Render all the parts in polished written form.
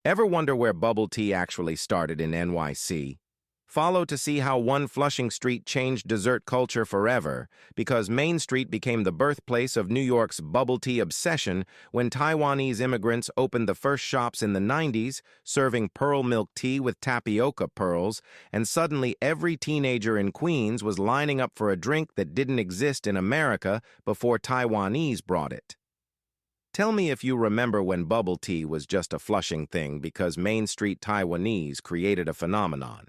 Ever wonder where bubble tea actually started in NYC? Follow to see how one Flushing Street changed dessert culture forever, because Main Street became the birthplace of New York's bubble tea obsession when Taiwanese immigrants opened the first shops in the 90s, serving pearl milk tea with tapioca pearls, and suddenly every teenager in Queens was lining up for a drink that didn't exist in America before Taiwanese brought it. Tell me if you remember when bubble tea was just a Flushing thing because Main Street Taiwanese created a phenomenon.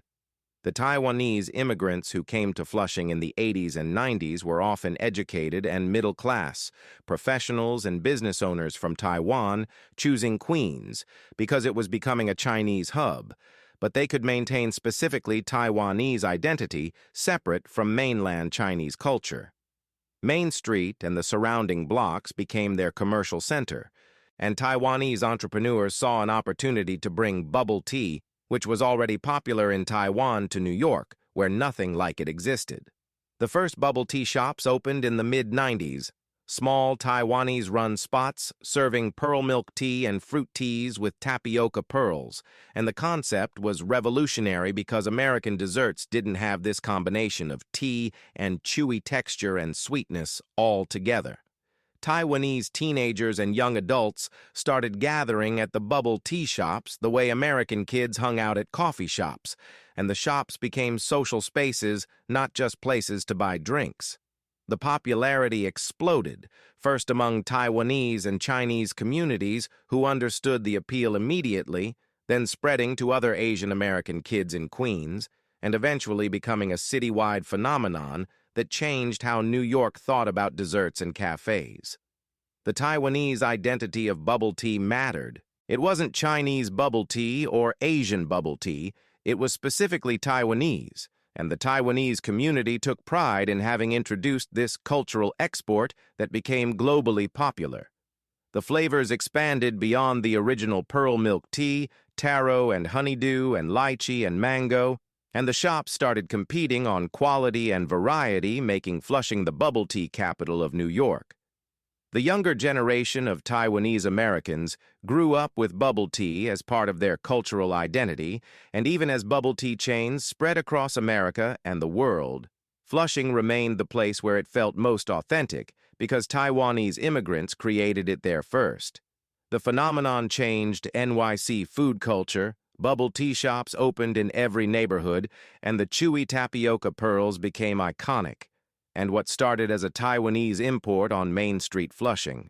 The Taiwanese immigrants who came to Flushing in the 80s and 90s were often educated and middle class, professionals and business owners from Taiwan choosing Queens because it was becoming a Chinese hub, but they could maintain specifically Taiwanese identity separate from mainland Chinese culture. Main Street and the surrounding blocks became their commercial center, and Taiwanese entrepreneurs saw an opportunity to bring bubble tea, which was already popular in Taiwan, to New York, where nothing like it existed. The first bubble tea shops opened in the mid-90s, small Taiwanese-run spots serving pearl milk tea and fruit teas with tapioca pearls, and the concept was revolutionary because American desserts didn't have this combination of tea and chewy texture and sweetness all together. Taiwanese teenagers and young adults started gathering at the bubble tea shops the way American kids hung out at coffee shops, and the shops became social spaces, not just places to buy drinks. The popularity exploded, first among Taiwanese and Chinese communities who understood the appeal immediately, then spreading to other Asian American kids in Queens, and eventually becoming a citywide phenomenon that changed how New York thought about desserts and cafes. The Taiwanese identity of bubble tea mattered. It wasn't Chinese bubble tea or Asian bubble tea, it was specifically Taiwanese, and the Taiwanese community took pride in having introduced this cultural export that became globally popular. The flavors expanded beyond the original pearl milk tea, taro and honeydew and lychee and mango, and the shops started competing on quality and variety, making Flushing the bubble tea capital of New York. The younger generation of Taiwanese Americans grew up with bubble tea as part of their cultural identity, and even as bubble tea chains spread across America and the world, Flushing remained the place where it felt most authentic because Taiwanese immigrants created it there first. The phenomenon changed NYC food culture, bubble tea shops opened in every neighborhood, and the chewy tapioca pearls became iconic, and what started as a Taiwanese import on Main Street Flushing